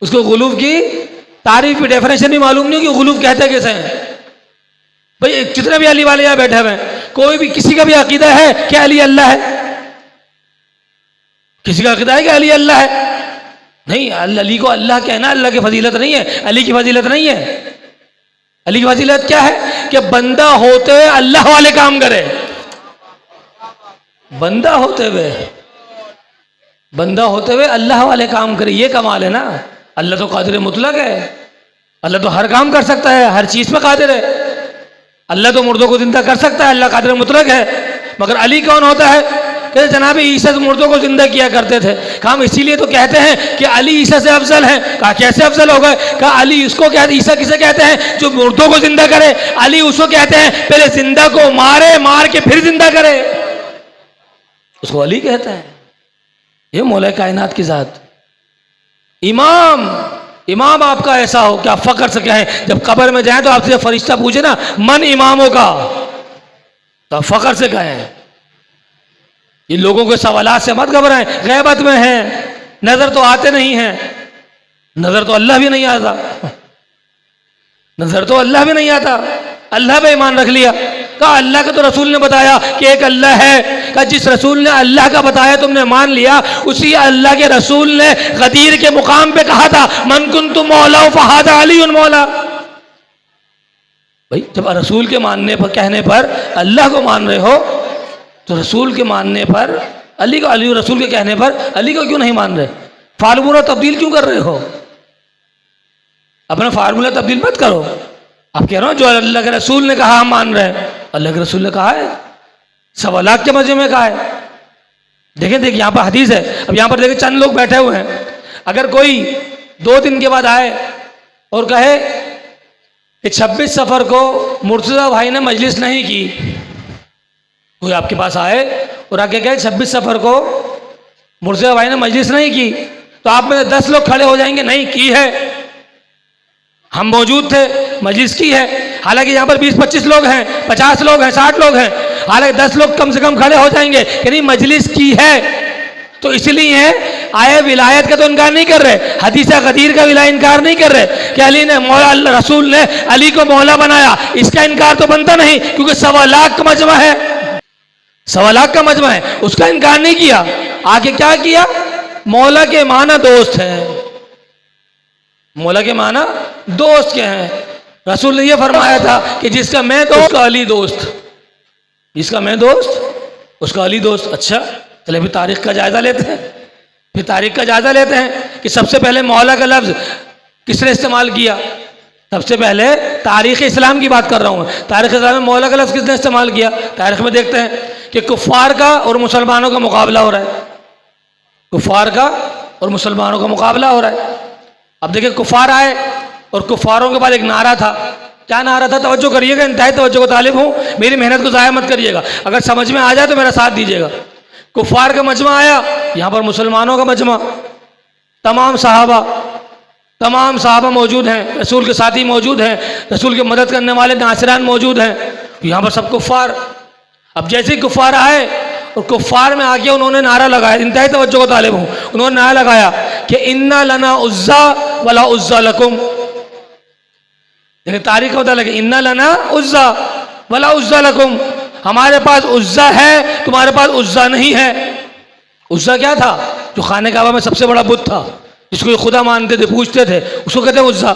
اس کو غلوف کی تعریف کی ڈیفینیشن بھی معلوم نہیں کہ غلوف کہتے کیسے ہیں. بھئی جتنے بھی علی والے یہاں بیٹھے ہوئے ہیں, کوئی بھی کسی کا بھی عقیدہ ہے کہ علی اللہ ہے؟ کسی کا عقیدہ ہے کہ علی اللہ ہے؟ نہیں. علی کو اللہ کہنا اللہ کی فضیلت نہیں ہے, علی کی فضیلت نہیں ہے. علی کی فضیلت کیا ہے؟ کہ بندہ ہوتے ہوئے اللہ والے کام کرے. بندہ ہوتے ہوئے اللہ والے کام کرے, یہ کمال ہے نا. اللہ تو قادر مطلق ہے, اللہ تو ہر کام کر سکتا ہے, ہر چیز پہ قادر ہے. اللہ تو مردوں کو زندہ کر سکتا ہے, اللہ قادر مطلق ہے. مگر علی کون ہوتا ہے؟ کہ جناب عیسیٰ مردوں کو زندہ کیا کرتے تھے. کہا ہم اسی لیے تو کہتے ہیں کہ علی عیسیٰ سے افضل ہیں. کہا کیسے افضل ہو گئے؟ کہا علی اس کو کہتے, عیسیٰ کسے کہتے ہیں؟ جو مردوں کو زندہ کرے. علی اس کو کہتے ہیں پہلے زندہ کو مارے, مار کے پھر زندہ کرے, اس کو علی کہتے ہیں. یہ مولا کائنات کی ذات. امام آپ کا ایسا ہو کہ آپ فخر سے کہیں, جب قبر میں جائیں تو آپ سے فرشتہ پوچھے نا من اماموں کا, تو آپ فخر سے کہیں. یہ لوگوں کے سوالات سے مت گھبرائیں, غیبت میں ہیں, نظر تو آتے نہیں ہیں. نظر تو اللہ بھی نہیں آتا, نظر تو اللہ بھی نہیں آتا. اللہ پہ ایمان رکھ لیا. کہا اللہ کا تو رسول نے بتایا کہ ایک اللہ ہے. کہا جس رسول نے اللہ کا بتایا تم نے مان لیا, اسی اللہ کے رسول نے غدیر کے مقام پہ کہا تھا من کنت مولا فہذا علی مولا. بھائی جب رسول کے ماننے پر کہنے پر اللہ کو مان رہے ہو, تو رسول کے ماننے پر علی کو, علی رسول کے کہنے پر علی کو کیوں نہیں مان رہے؟ فارمولہ تبدیل کیوں کر رہے ہو؟ اپنا فارمولہ تبدیل مت کرو. آپ کہہ رہے ہو جو اللہ کے رسول نے کہا ہم مان رہے ہیں. اللہ کے رسول نے کہا ہے, 1.25 لاکھ کے مجمع میں کہا ہے. دیکھیں یہاں پر حدیث ہے. اب یہاں پر دیکھیں چند لوگ بیٹھے ہوئے ہیں. اگر کوئی 2 دن کے بعد آئے اور کہے کہ 26 صفر کو مرتضیٰ بھائی نے مجلس نہیں کی, کوئی آپ کے پاس آئے اور آ کے کہے 26 صفر کو مرتضیٰ بھائی نے مجلس نہیں کی, تو آپ میں 10 لوگ کھڑے ہو جائیں گے نہیں کی ہے, ہم موجود تھے, مجلس کی ہے. حالانکہ یہاں پر 20-25 لوگ ہیں, 50 لوگ ہیں, 60 لوگ ہیں, حالانکہ 10 لوگ کم سے کم کھڑے ہو جائیں گے کہ نہیں مجلس کی ہے. تو اس لیے آئے ولایت کا تو انکار نہیں کر رہے, حدیث غدیر کا ولایت انکار نہیں کر رہے کہ علی نے مولا, اللہ رسول نے علی کو مولا بنایا, اس کا انکار تو بنتا نہیں کیونکہ 1.25 لاکھ کا مجمع ہے, 1.25 لاکھ کا مجمع ہے, اس کا انکار نہیں کیا. آگے کیا کیا؟ مولا کے معنی دوست ہیں. مولا کے معنی دوست کے ہیں. رسول نے یہ فرمایا تھا کہ جس کا میں دوست اس کا علی دوست, جس کا میں دوست اس کا علی دوست. اچھا چلے پھر تاریخ کا جائزہ لیتے ہیں. کہ سب سے پہلے مولا کا لفظ کس نے استعمال کیا؟ سب سے پہلے تاریخ اسلام کی بات کر رہا ہوں. تاریخ اسلام میں مولا کا لفظ کس نے استعمال کیا؟ تاریخ میں دیکھتے ہیں کہ کفار کا اور مسلمانوں کا مقابلہ ہو رہا ہے. کفار کا اور مسلمانوں کا مقابلہ ہو رہا ہے. اب دیکھیں کفار آئے اور کفاروں کے بعد ایک نعرہ تھا. کیا نعرہ تھا؟ توجہ کریے گا, انتہائی توجہ کو طالب ہوں, میری محنت کو ضائع مت کریے گا. اگر سمجھ میں آ جائے تو میرا ساتھ دیجیے گا. کفار کا مجمع آیا, یہاں پر مسلمانوں کا مجمع, تمام صحابہ موجود ہیں, رسول کے ساتھی موجود ہیں, رسول کی مدد کرنے والے ناصران موجود ہیں, یہاں پر سب کفار. اب جیسے ہی کفار آئے اور کفار میں آ کے انہوں نے نعرہ لگایا, انتہائی توجہ کو طالب ہوں, انہوں نے نعرہ لگایا کہ انا لنا عزا ولا عزا لکم. لیکن تاریخ کا پتہ لگے, انا لنا عزا ولا عزا لکم, ہمارے پاس عزا ہے تمہارے پاس عزا نہیں ہے. عزا کیا تھا؟ جو خانہ کعبہ میں سب سے بڑا بت تھا, جس کو یہ خدا مانتے تھے, پوچھتے تھے, اس کو کہتے ہیں عزا.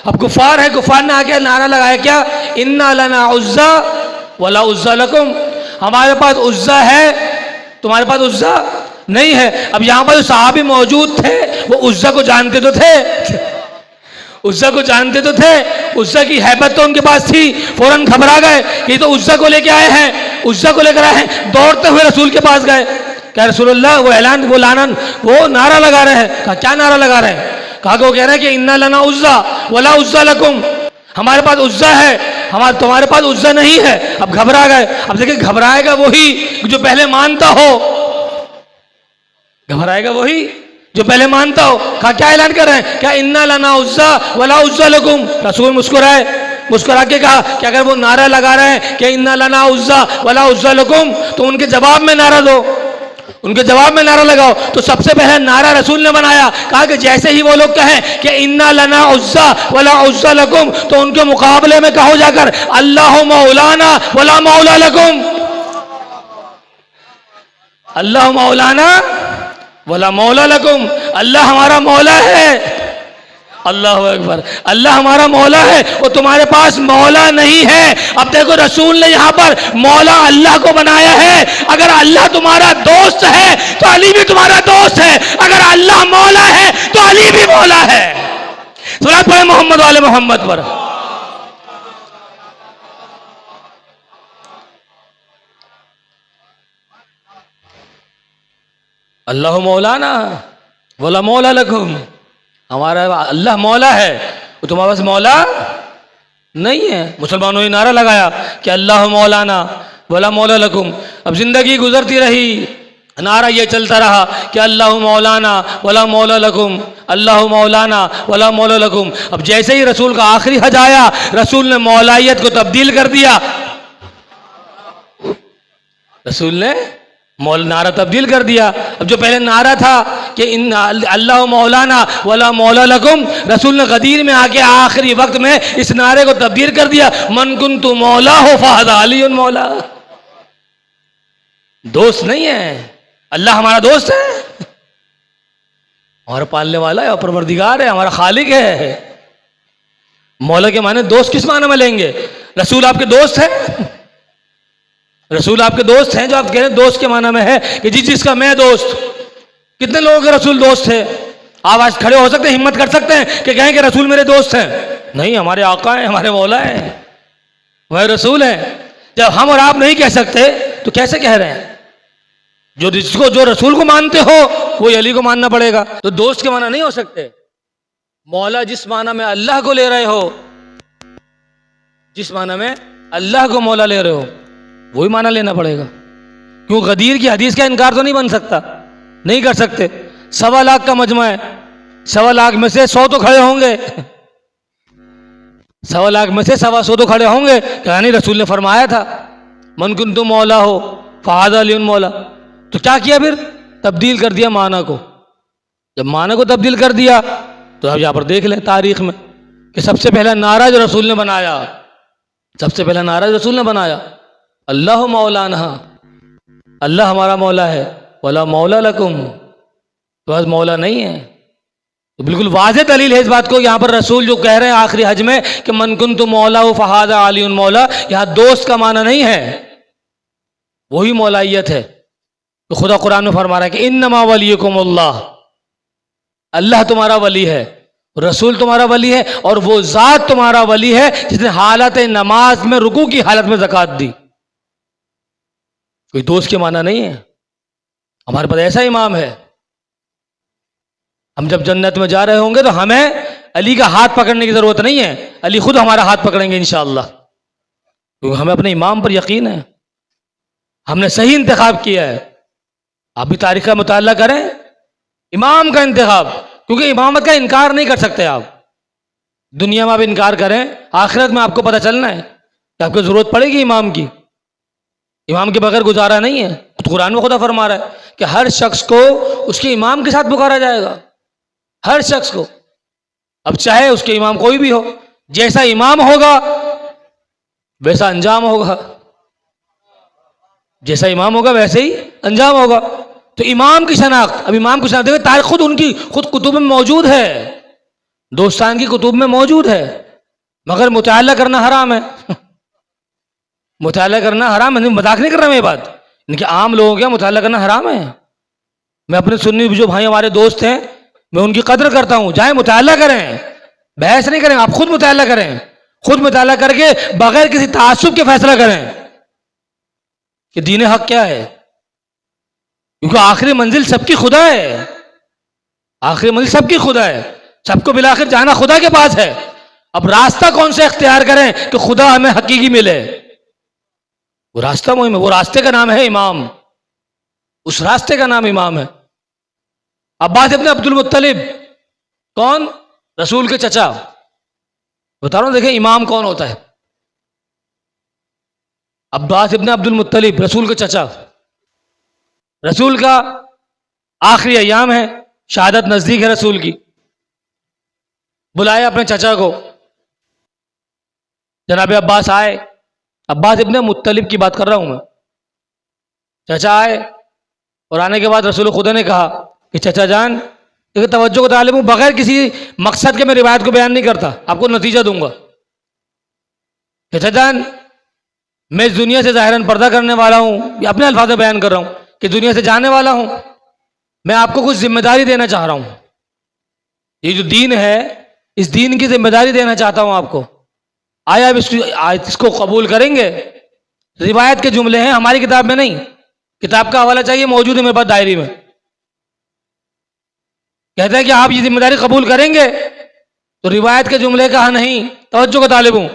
اب کفار ہے, کفار نے آ کے نعرہ لگایا کیا؟ انا لنا عزا ولا عزا لکم, ہمارے پاس عزا ہے تمہارے پاس عزا نہیں ہے. اب یہاں پر جو صحابی موجود تھے وہ عزا کو جانتے تو تھے, عزا کو جانتے تو تھے, عزا کی ہیبت تو ان کے پاس تھی. فوراً گھبرا گئے, یہ تو عزا کو لے کے آئے ہیں, عزا کو لے کر آئے ہیں. دوڑتے ہوئے رسول کے پاس گئے, کہ رسول اللہ وہ اعلان, وہ نعرہ لگا رہے ہیں. کہا کیا نعرہ لگا رہے ہیں؟ کہا کہ وہ کہہ رہے ہیں کہ انا لنا عزا ولا عزا لکم, ہمارے پاس عزا ہے تمہارے پاس عزا نہیں ہے. اب گھبرا گئے. اب دیکھیں گھبرائے گا وہی جو پہلے مانتا ہو, گھبرائے گا وہی جو پہلے مانتا ہو. کہا کیا اعلان کر رہے ہیں؟ کیا انا لنا عزا ولا عزا لکم. رسول مسکرائے, مسکرا کے کہا کہ اگر وہ نعرہ لگا رہے ہیں کہ انا لنا عزا ولا عزا لکم تو ان کے جواب میں نعرہ دو، ان کے جواب میں نعرہ لگاؤ۔ تو سب سے پہلے نعرہ رسول نے بنایا، کہا کہ جیسے ہی وہ لوگ کہیں کہ انا لنا عزا ولا عزا لکم تو ان کے مقابلے میں کہو جا کر اللہ مولانا ولا مولا لکم، اللہ مولانا ولا مولا لکم، اللہ ہمارا مولا ہے، اللہ اکبر، اللہ ہمارا مولا ہے اور تمہارے پاس مولا نہیں ہے۔ اب دیکھو رسول نے یہاں پر مولا اللہ کو بنایا ہے۔ اگر اللہ تمہارا دوست ہے تو علی بھی تمہارا دوست ہے، اگر اللہ مولا ہے تو علی بھی مولا ہے۔ صلوات پڑھیں محمد والے محمد پر۔ اللہ مولانا ولا مولا لکم، ہمارا اللہ مولا ہے وہ تمہارے پاس مولا نہیں ہے۔ مسلمانوں نے نعرہ لگایا کہ اللہ مولانا ولا مولا لکم۔ اب زندگی گزرتی رہی، نعرہ یہ چلتا رہا کہ اللہ مولانا ولا مولا لکم، اللہ مولانا ولا مولا لکم۔ اب جیسے ہی رسول کا آخری حج آیا، رسول نے مولائیت کو تبدیل کر دیا، رسول نے نعرہ تبدیل کر دیا۔ اب جو پہلے نعرہ تھا کہ اللہ مولانا ولا مولا لکم، رسول نے غدیر میں آ کے آخری وقت میں اس نعرے کو تبدیل کر دیا، من کنت مولا ہو فہذا علی مولا۔ دوست نہیں ہے، اللہ ہمارا دوست ہے، ہمارا پالنے والا ہے اور پروردگار ہے، ہمارا خالق ہے۔ مولا کے معنی دوست کس معنی میں لیں گے؟ رسول آپ کے دوست ہیں، رسول آپ کے دوست ہیں، جو آپ کہہ رہے ہیں دوست کے معنی میں ہے کہ جس کا میں دوست۔ کتنے لوگوں کے رسول دوست ہیں؟ آپ آج کھڑے ہو سکتے ہیں، ہمت کر سکتے ہیں کہ کہیں کہ رسول میرے دوست ہیں؟ نہیں، ہمارے آقا ہیں، ہمارے مولا ہیں، ہمارے رسول ہیں۔ جب ہم اور آپ نہیں کہہ سکتے تو کیسے کہہ رہے ہیں؟ جو رسول کو مانتے ہو وہی علی کو ماننا پڑے گا۔ تو دوست کے معنی نہیں ہو سکتے۔ مولا جس معنی میں اللہ کو لے رہے ہو، جس معنی میں اللہ کو مولا لے رہے ہو وہی معنی لینا پڑے گا، کیوں غدیر کی حدیث کا انکار تو نہیں بن سکتا، نہیں کر سکتے۔ 1.25 لاکھ کا مجمع ہے، 1.25 لاکھ میں سے 100 تو کھڑے ہوں گے، 1.25 لاکھ میں سے 125 تو کھڑے ہوں گے، یعنی رسول نے فرمایا تھا من کنت مولا ہو فہذا علی مولا۔ تو کیا کیا پھر؟ تبدیل کر دیا معنی کو۔ جب معنی کو تبدیل کر دیا تو اب یہاں پر دیکھ لیں تاریخ میں کہ سب سے پہلا نعرہ جو رسول نے بنایا، سب سے پہلا نعرہ جو رسول نے بنایا اللہ مولانا، اللہ ہمارا مولا ہے، ولا مولا لکم، تو بس مولا نہیں ہے۔ تو بالکل واضح دلیل ہے اس بات کو، یہاں پر رسول جو کہہ رہے ہیں آخری حج میں کہ من کنت مولا فہذا علی مولا، یہاں دوست کا معنی نہیں ہے، وہی مولائیت ہے۔ تو خدا قرآن میں فرما رہا ہے کہ انما ولیکم اللہ، اللہ تمہارا ولی ہے، رسول تمہارا ولی ہے، اور وہ ذات تمہارا ولی ہے جس نے حالت نماز میں رکوع کی حالت میں زکوٰۃ دی۔ کوئی دوست کے معنی نہیں ہے۔ ہمارے پاس ایسا امام ہے، ہم جب جنت میں جا رہے ہوں گے تو ہمیں علی کا ہاتھ پکڑنے کی ضرورت نہیں ہے، علی خود ہمارا ہاتھ پکڑیں گے انشاءاللہ، کیونکہ ہمیں اپنے امام پر یقین ہے، ہم نے صحیح انتخاب کیا ہے۔ آپ بھی تاریخ کا مطالعہ کریں، امام کا انتخاب، کیونکہ امامت کا انکار نہیں کر سکتے آپ، دنیا میں آپ انکار کریں، آخرت میں آپ کو پتہ چلنا ہے کہ آپ کو ضرورت پڑے گی امام کی، امام کے بغیر گزارا نہیں ہے۔ قرآن میں خدا فرما رہا ہے کہ ہر شخص کو اس کے امام کے ساتھ پکارا جائے گا، ہر شخص کو، اب چاہے اس کے امام کوئی بھی ہو، جیسا امام ہوگا ویسا انجام ہوگا، جیسا امام ہوگا ویسے ہی انجام ہوگا۔ تو امام کی شناخت، اب امام کی شناخت دیکھیں، تاریخ خود ان کی خود کتب میں موجود ہے، دوستان کی کتب میں موجود ہے، مگر مطالعہ کرنا حرام ہے، مطالعہ کرنا حرام ہے، مذاق نہیں کر رہا میں یہ بات، ان کے عام لوگوں کا مطالعہ کرنا حرام ہے۔ میں اپنے سنی جو بھائی ہمارے دوست ہیں میں ان کی قدر کرتا ہوں، جائیں مطالعہ کریں، بحث نہیں کریں، آپ خود مطالعہ کریں، خود مطالعہ کر کے بغیر کسی تعصب کے فیصلہ کریں کہ دین حق کیا ہے، کیونکہ آخری منزل سب کی خدا ہے، آخری منزل سب کی خدا ہے، سب کو بالآخر جانا خدا کے پاس ہے۔ اب راستہ کون سے اختیار کریں کہ خدا ہمیں حقیقی ملے؟ وہ راستہ مہم ہے، وہ راستے کا نام ہے امام، اس راستے کا نام امام ہے۔ عباس ابن عبد المطلب کون؟ رسول کے چچا، بتا رہا ہوں، دیکھیں امام کون ہوتا ہے؟ عباس ابن عبد المطلب، رسول کے چچا. رسول کا آخری ایام ہے، شہادت نزدیک ہے رسول کی. بلایا اپنے چچا کو، جناب عباس آئے. عباس ابن مطلب کی بات کر رہا ہوں میں. چچا آئے اور آنے کے بعد رسول خدا نے کہا کہ چچا جان، ایک توجہ کو طالب ہوں، بغیر کسی مقصد کے میں روایت کو بیان نہیں کرتا، آپ کو نتیجہ دوں گا. چچا جان، میں اس دنیا سے ظاہراً پردہ کرنے والا ہوں، یہ اپنے الفاظ میں بیان کر رہا ہوں کہ دنیا سے جانے والا ہوں. میں آپ کو کچھ ذمہ داری دینا چاہ رہا ہوں. یہ جو دین ہے، اس دین کی ذمہ داری دینا چاہتا ہوں آپ کو. آیا آپ اس کو قبول کریں گے؟ روایت کے جملے ہیں، ہماری کتاب میں نہیں. کتاب کا حوالہ چاہیے، موجود ہے میرے پاس ڈائری میں. کہتا ہے کہ آپ یہ ذمہ داری قبول کریں گے؟ تو روایت کے جملے کہا نہیں، توجہ کا طالب ہوں.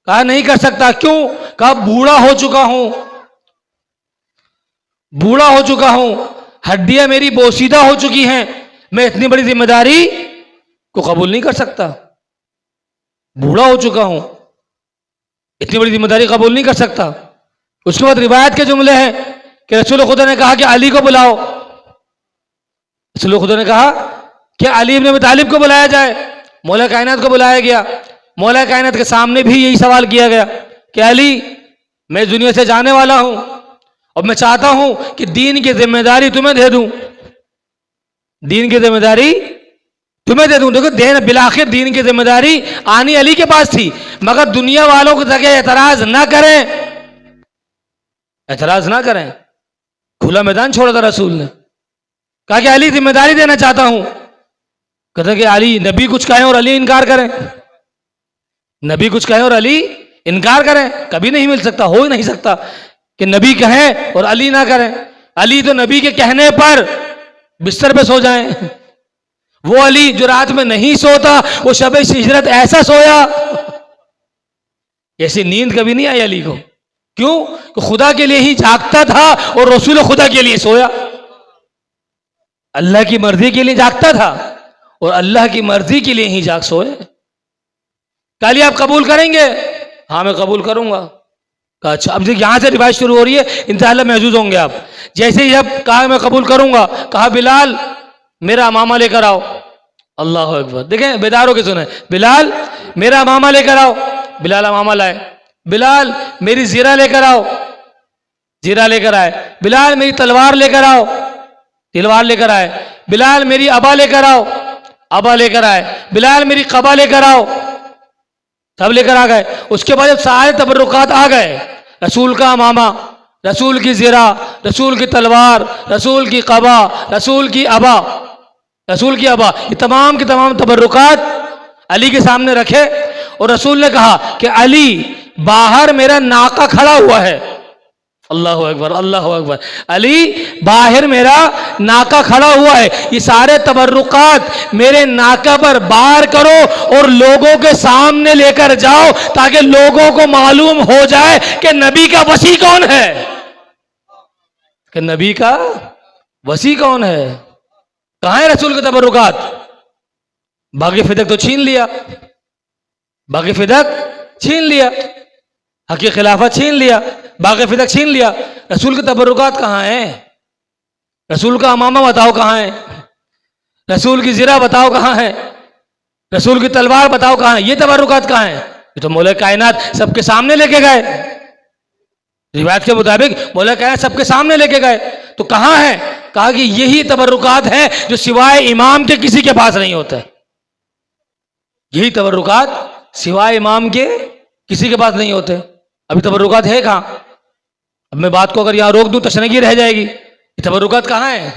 کہا نہیں کر سکتا. کیوں؟ کہا بوڑھا ہو چکا ہوں، بوڑھا ہو چکا ہوں، ہڈیاں میری بوسیدہ ہو چکی ہیں، میں اتنی بڑی ذمہ داری کو قبول نہیں کر سکتا. بوڑھا ہو چکا ہوں، اتنی بڑی ذمہ داری قبول نہیں کر سکتا. اس کے بعد روایت کے جملے ہیں کہ رسول خدا نے کہا کہ علی کو بلاؤ. رسول خدا نے کہا کہ علی ابن ابی طالب کو بلایا جائے. مولا کائنات کو بلایا گیا. مولا کائنات کے سامنے بھی یہی سوال کیا گیا کہ علی، میں دنیا سے جانے والا ہوں اور میں چاہتا ہوں کہ دین کی ذمہ داری تمہیں دے دوں. دین کی ذمہ داری تمہیں دے دوں. دیکھو، بالآخر دین کی ذمہ داری آنی علی کے پاس تھی، مگر دنیا والوں کو جگہ اعتراض نہ کریں، اعتراض نہ کریں. کھلا میدان چھوڑا تھا رسول نے. کہا کہ علی ذمہ داری دینا چاہتا ہوں. کہتا کہ علی، نبی کچھ کہیں اور علی انکار کریں. نبی کچھ کہیں اور علی انکار کریں، کبھی نہیں مل سکتا، ہو ہی نہیں سکتا کہ نبی کہیں اور علی نہ کریں. علی تو نبی کے کہنے پر بستر پہ سو جائیں. وہ علی جو رات میں نہیں سوتا، وہ شب ہجرت ایسا سویا، ایسی نیند کبھی نہیں آئی علی کو. کیوں؟ کہ خدا کے لیے ہی جاگتا تھا اور رسول خدا کے لیے سویا. اللہ کی مرضی کے لیے جاگتا تھا اور اللہ کی مرضی کے لیے ہی جاگ سوئے. کہا علی آپ قبول کریں گے؟ ہاں میں قبول کروں گا. کہا اچھا. اب یہاں سے روایت شروع ہو رہی ہے، انشاءاللہ محظوظ ہوں گے آپ. جیسے ہی اب کہا میں قبول کروں گا، کہا بلال میرا امامہ لے کر آؤ. اللہ اکبر. دیکھیں بیدار ہو کے سنیں. بلال میرا امامہ لے کر آؤ. بلال امامہ لائے. بلال میری زیرہ لے کر آؤ. زیرہ لے کر آئے. بلال میری تلوار لے کر آؤ. تلوار لے کر آئے. بلال میری ابا لے کر آؤ. ابا لے کر آئے. بلال میری قبا لے کر آؤ. سب لے کر آ گئے. اس کے بعد جب سارے تبرکات آ گئے، رسول کا امامہ، رسول کی زرہ، رسول کی تلوار، رسول کی قبا، رسول کی ابا، رسول کی ابا، یہ تمام کے تمام تبرکات علی کے سامنے رکھے. اور رسول نے کہا کہ علی، باہر میرا ناقہ کھڑا ہوا ہے. اللہ اکبر، اللہ اکبر. علی، باہر میرا ناقہ کھڑا ہوا ہے، یہ سارے تبرکات میرے ناقہ پر بار کرو اور لوگوں کے سامنے لے کر جاؤ تاکہ لوگوں کو معلوم ہو جائے کہ نبی کا وصی کون ہے. کہ نبی کا وصی کون ہے. کہاں ہے رسول کے تبرکات؟ باغ فدق تو چھین لیا، باغ فدق چھین لیا، حق خلافت چھین لیا، باغ فدق چھین لیا. رسول کے تبرکات کہاں ہیں؟ رسول کا امامہ بتاؤ کہاں ہے؟ رسول کی زرہ بتاؤ کہاں ہے؟ رسول کی تلوار بتاؤ کہاں ہے؟ یہ تبرکات کہاں ہیں؟ یہ تو مولا کائنات سب کے سامنے لے کے گئے. روایت کے مطابق مولا کائنات سب کے سامنے لے کے گئے. تو کہاں ہے؟ کہا کہ یہی تبرکات ہیں جو سوائے امام کے کسی کے پاس نہیں ہوتے. یہی تبرکات سوائے امام کے کسی کے پاس نہیں ہوتے. ابھی تبرکات ہے کہاں؟ اب میں بات کو اگر یہاں روک دوں تشنگی رہ جائے گی. یہ تبرکات کہاں ہیں؟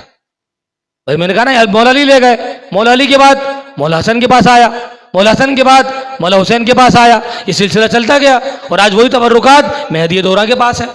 بھائی میں نے کہا نا، مولا علی لے گئے. مولا علی کے بعد مولا حسن کے پاس آیا، مولا حسن کے بعد مولا حسین کے پاس آیا. یہ سلسلہ چلتا گیا اور آج وہی تبرکات مہدی دورہ کے پاس ہے.